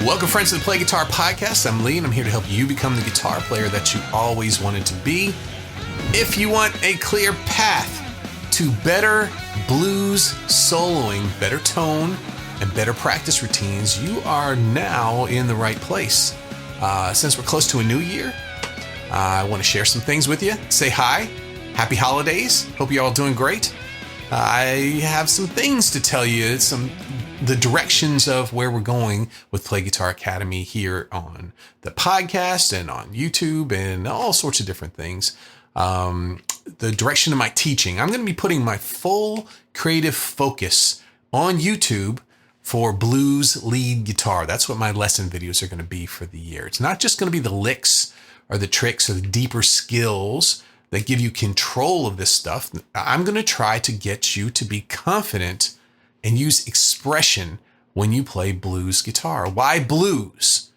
Welcome, friends, to the Play Guitar Podcast. I'm Lee, and I'm here to help you become the guitar player that you always wanted to be. If you want a clear path to better blues soloing, better tone, and better practice routines, you are now in the right place. Since we're close to a new year, I want to share some things with you. Say hi. Happy holidays. Hope you're all doing great. I have some things to tell you, the directions of where we're going with Play Guitar Academy here on the podcast and on YouTube and all sorts of different things. The direction of my teaching. I'm going to be putting my full creative focus on YouTube for blues lead guitar. That's what my lesson videos are going to be for the year. It's not just going to be the licks or the tricks or the deeper skills that give you control of this stuff. I'm going to try to get you to be confident and use expression when you play blues guitar. Why blues?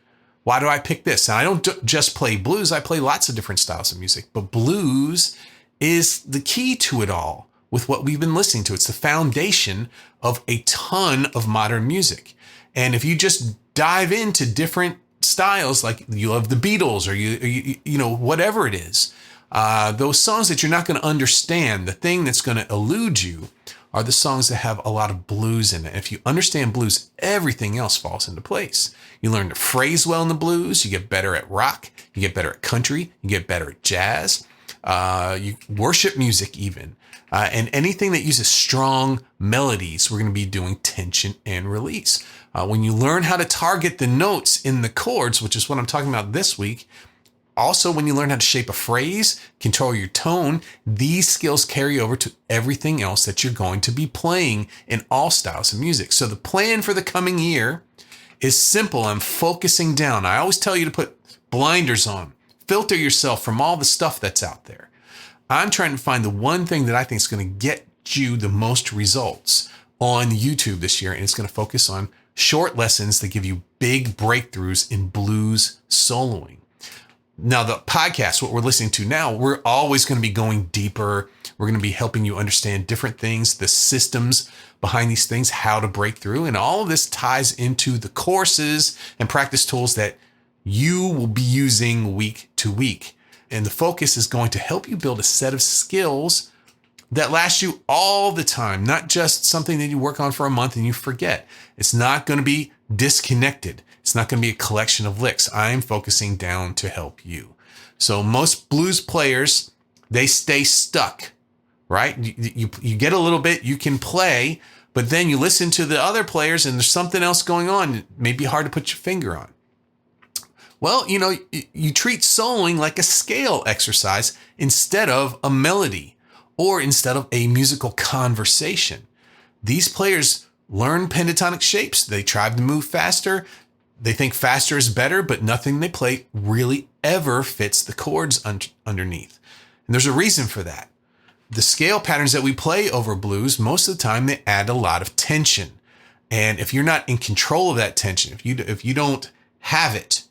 Why do I pick this? And I don't just play blues. I play lots of different styles of music, but blues is the key to it all with what we've been listening to. It's the foundation of a ton of modern music. And if you just dive into different styles, like you love the Beatles or you know, whatever it is, those songs that you're not going to understand, the thing that's going to elude you are the songs that have a lot of blues in it. If you understand blues, everything else falls into place. You learn to phrase well in the blues. You get better at rock. You get better at country. You get better at jazz. You worship music even. And anything that uses strong melodies, we're going to be doing tension and release. When you learn how to target the notes in the chords, which is what I'm talking about this week, also, when you learn how to shape a phrase, control your tone, these skills carry over to everything else that you're going to be playing in all styles of music. So the plan for the coming year is simple. I'm focusing down. I always tell you to put blinders on, filter yourself from all the stuff that's out there. I'm trying to find the one thing that I think is going to get you the most results on YouTube this year, and it's going to focus on short lessons that give you big breakthroughs in blues soloing. Now, the podcast, what we're listening to now, we're always going to be going deeper. We're going to be helping you understand different things, the systems behind these things, how to break through. And all of this ties into the courses and practice tools that you will be using week to week. And the focus is going to help you build a set of skills that last you all the time, not just something that you work on for a month and you forget. It's not going to be disconnected. It's not going to be a collection of licks. I'm focusing down to help you. So most blues players, they stay stuck, right? You get a little bit, you can play, but then you listen to the other players and there's something else going on. It may be hard to put your finger on. Well, you know, you treat soloing like a scale exercise instead of a melody or instead of a musical conversation. These players learn pentatonic shapes. They try to move faster. They think faster is better, but nothing they play really ever fits the chords underneath. And there's a reason for that. The scale patterns that we play over blues, most of the time they add a lot of tension. And if you're not in control of that tension, if you don't have it,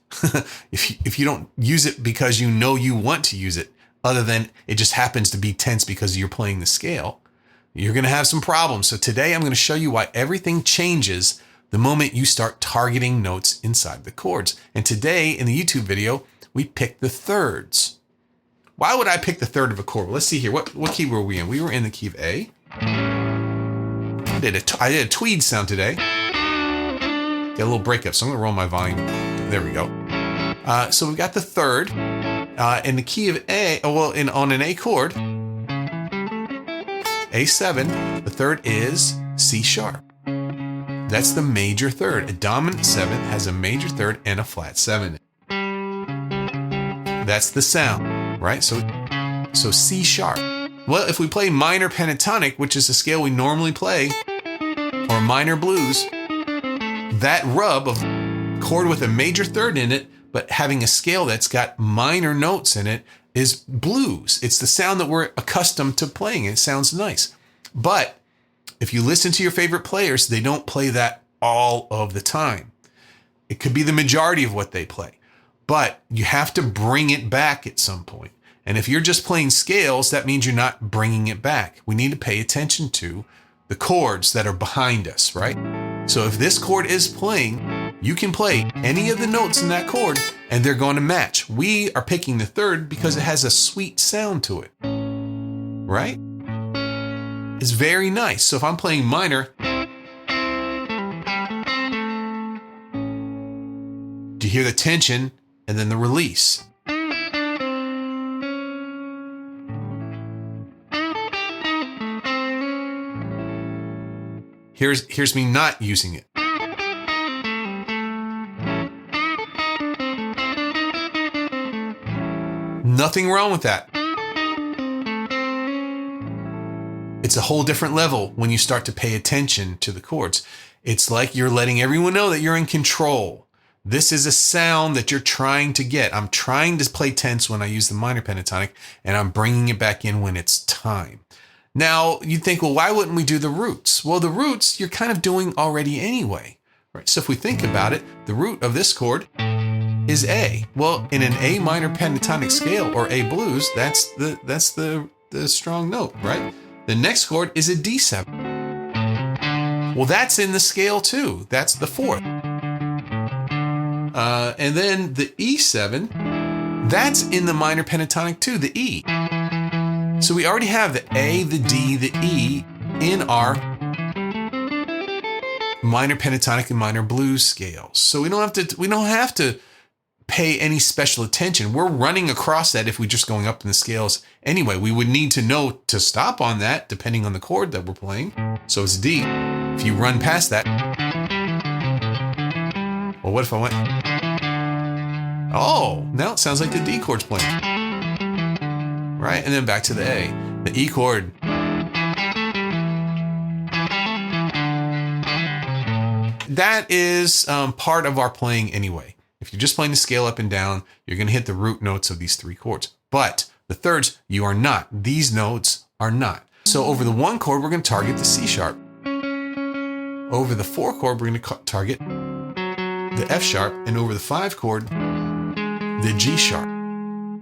if you don't use it because you know you want to use it, other than it just happens to be tense because you're playing the scale, you're going to have some problems. So today I'm going to show you why everything changes the moment you start targeting notes inside the chords. And today in the YouTube video, we picked the thirds. Why would I pick the third of a chord? Well, let's see here. What key were we in? We were in the key of A. I did a tweed sound today. Get a little breakup, so I'm going to roll my volume. There we go. So we've got the third in the key of A. On an A chord, A7. The third is C sharp. That's the major third. A dominant seventh has a major third and a flat seven. That's the sound, right? So C sharp. Well, if we play minor pentatonic, which is a scale we normally play, or minor blues, that rub of chord with a major third in it, but having a scale that's got minor notes in it, is blues. It's the sound that we're accustomed to playing. It sounds nice. But if you listen to your favorite players, they don't play that all of the time. It could be the majority of what they play, but you have to bring it back at some point. And if you're just playing scales, that means you're not bringing it back. We need to pay attention to the chords that are behind us, right? So if this chord is playing, You can play any of the notes in that chord and they're going to match. We are picking the third because it has a sweet sound to it, right? It's very nice. So if I'm playing minor, do you hear the tension and then the release? Here's me not using it. Nothing wrong with that. It's a whole different level when you start to pay attention to the chords. It's like you're letting everyone know that you're in control. This is a sound that you're trying to get. I'm trying to play tense when I use the minor pentatonic, and I'm bringing it back in when it's time. Now, you'd think, well, why wouldn't we do the roots? Well, the roots you're kind of doing already anyway, right? So if we think about it, the root of this chord is A. Well, in an A minor pentatonic scale or A blues, that's the strong note, right? The next chord is a D7. Well, that's in the scale too. That's the fourth. And then the E7, that's in the minor pentatonic too, the E. So we already have the A, the D, the E in our minor pentatonic and minor blues scales. So we don't have to pay any special attention. We're running across that if we're just going up in the scales anyway. We would need to know to stop on that depending on the chord that we're playing. So it's D. If you run past that, well, what if I went? Oh, now it sounds like the D chord's playing. Right? And then back to the A. The E chord. That is part of our playing anyway. If you're just playing the scale up and down, you're going to hit the root notes of these three chords. But the thirds, you are not. These notes are not. So over the one chord, we're going to target the C sharp. Over the 4 chord, we're going to target the F sharp. And over the 5 chord, the G sharp.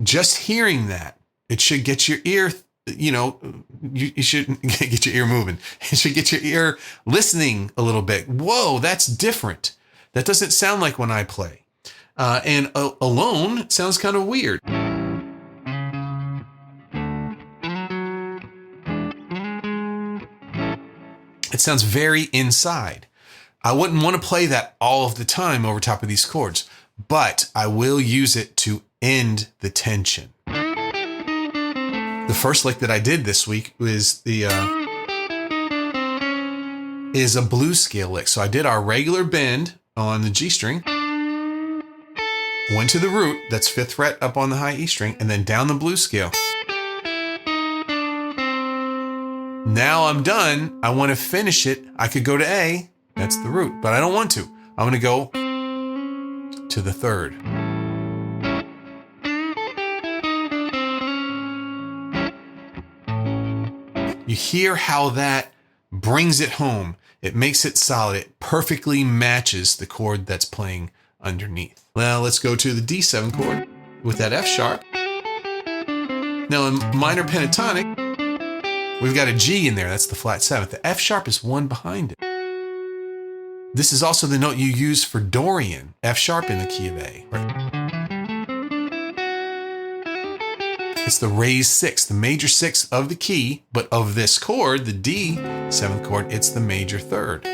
Just hearing that, it should get your ear, you should get your ear moving. It should get your ear listening a little bit. Whoa, that's different. That doesn't sound like when I play. And alone, it sounds kind of weird. It sounds very inside. I wouldn't want to play that all of the time over top of these chords, but I will use it to end the tension. The first lick that I did this week was is a blues scale lick. So I did our regular bend on the G string, went to the root, that's 5th fret up on the high E string, and then down the blues scale. Now I'm done. I want to finish it. I could go to A, that's the root, but I don't want to. I'm going to go to the 3rd. You hear how that brings it home. It makes it solid. It perfectly matches the chord that's playing underneath. Well, let's go to the D7 chord with that F sharp. Now in minor pentatonic, we've got a G in there. That's the flat 7th. The F sharp is one behind it. This is also the note you use for Dorian, F sharp in the key of A. Right? It's the raised 6th, the major 6th of the key, but of this chord, the D 7th chord, it's the major 3rd.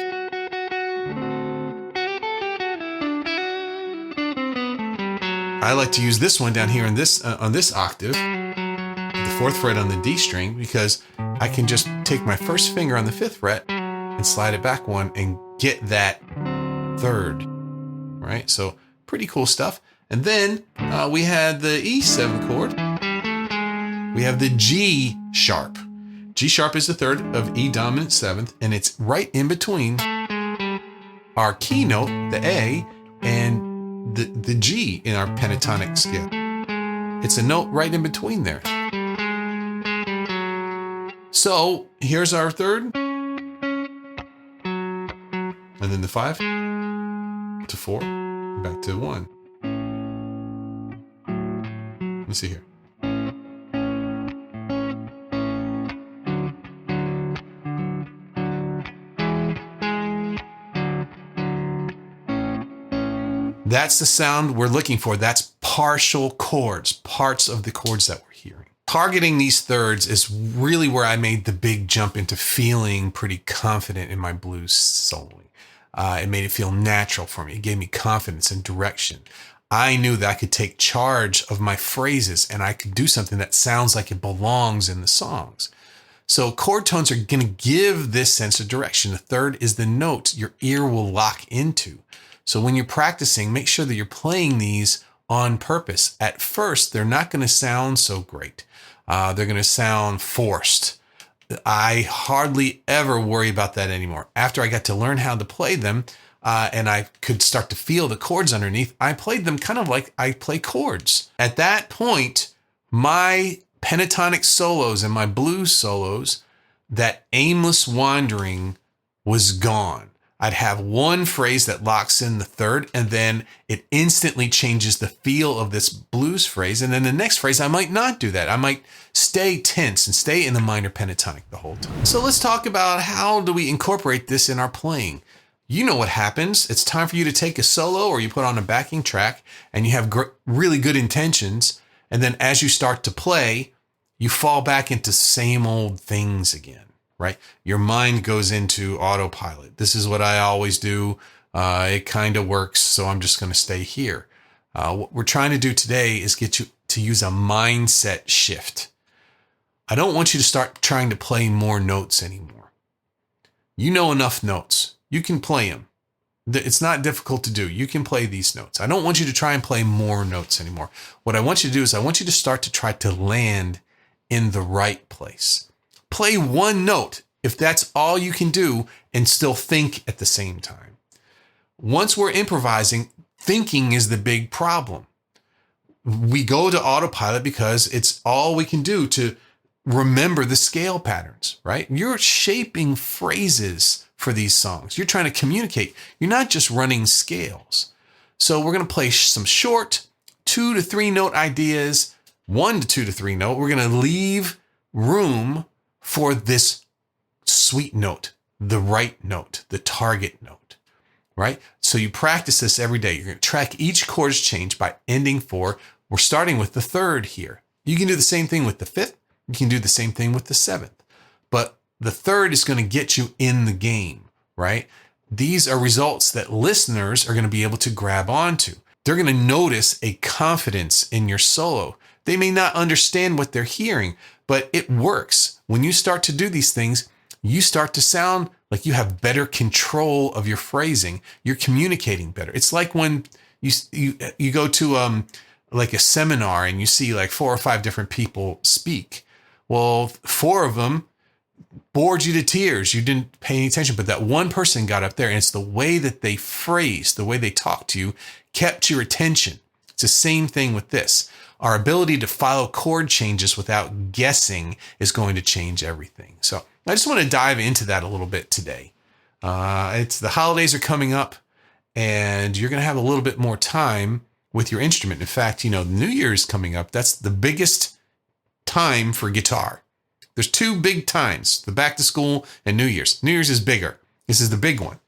I like to use this one down here in this on this octave, the 4th fret on the D string, because I can just take my first finger on the 5th fret and slide it back one and get that 3rd, right? So pretty cool stuff. And then we had the E7 chord. We have the G sharp. G sharp is the 3rd of E dominant 7th, and it's right in between our key note, the A, and the G in our pentatonic scale. It's a note right in between there. So here's our 3rd, and then the 5 to 4, back to 1. Let's see here. That's the sound we're looking for. That's partial chords, parts of the chords that we're hearing. Targeting these thirds is really where I made the big jump into feeling pretty confident in my blues soloing. It made it feel natural for me. It gave me confidence and direction. I knew that I could take charge of my phrases and I could do something that sounds like it belongs in the songs. So chord tones are going to give this sense of direction. The third is the note your ear will lock into. So when you're practicing, make sure that you're playing these on purpose. At first, they're not going to sound so great. They're going to sound forced. I hardly ever worry about that anymore. After I got to learn how to play them, and I could start to feel the chords underneath, I played them kind of like I play chords. At that point, my pentatonic solos and my blues solos, that aimless wandering was gone. I'd have one phrase that locks in the third, and then it instantly changes the feel of this blues phrase. And then the next phrase, I might not do that. I might stay tense and stay in the minor pentatonic the whole time. So let's talk about how do we incorporate this in our playing. You know what happens. It's time for you to take a solo or you put on a backing track and you have really good intentions. And then as you start to play, you fall back into same old things again. Right? Your mind goes into autopilot. This is what I always do. It kind of works, so I'm just going to stay here. What we're trying to do today is get you to use a mindset shift. I don't want you to start trying to play more notes anymore. You know enough notes. You can play them. It's not difficult to do. You can play these notes. I don't want you to try and play more notes anymore. What I want you to do is I want you to start to try to land in the right place. Play one note if that's all you can do and still think at the same time. Once we're improvising, thinking is the big problem. We go to autopilot because it's all we can do to remember the scale patterns, right? You're shaping phrases for these songs. You're trying to communicate. You're not just running scales. So we're going to play some short 2 to 3 note ideas, 1 to 2 to 3 note. We're going to leave room for this sweet note, the right note, the target note, right? So you practice this every day. You're going to track each chord's change by ending 4. We're starting with the third here. You can do the same thing with the 5th. You can do the same thing with the 7th. But the third is going to get you in the game, right? These are results that listeners are going to be able to grab onto. They're going to notice a confidence in your solo. They may not understand what they're hearing, but it works. When you start to do these things, you start to sound like you have better control of your phrasing. You're communicating better. It's like when you go to like a seminar and you see like 4 or 5 different people speak. Well, 4 of them bored you to tears. You didn't pay any attention, but that one person got up there and it's the way that they phrased, the way they talked to you, kept your attention. It's the same thing with this. Our ability to follow chord changes without guessing is going to change everything. So I just want to dive into that a little bit today. The holidays are coming up and you're going to have a little bit more time with your instrument. In fact, New Year's coming up. That's the biggest time for guitar. There's 2 big times, the back to school and New Year's. New Year's is bigger. This is the big one,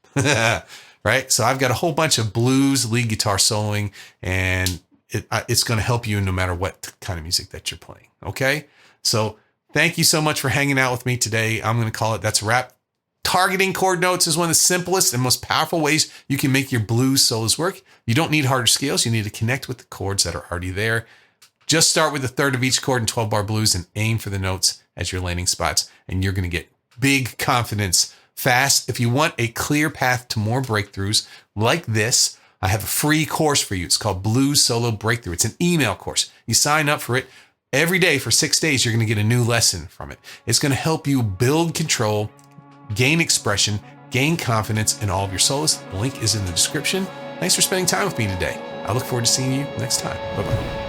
right? So I've got a whole bunch of blues, lead guitar soloing, and it's going to help you no matter what kind of music that you're playing. Okay. So thank you so much for hanging out with me today. I'm going to call it that's a wrap. Targeting chord notes is one of the simplest and most powerful ways you can make your blues solos work. You don't need harder scales. You need to connect with the chords that are already there. Just start with a third of each chord in 12-bar blues and aim for the notes as your landing spots. And you're going to get big confidence fast. If you want a clear path to more breakthroughs like this, I have a free course for you. It's called Blues Solo Breakthrough. It's an email course. You sign up for it every day for 6 days. You're going to get a new lesson from it. It's going to help you build control, gain expression, gain confidence in all of your solos. The link is in the description. Thanks for spending time with me today. I look forward to seeing you next time. Bye-bye.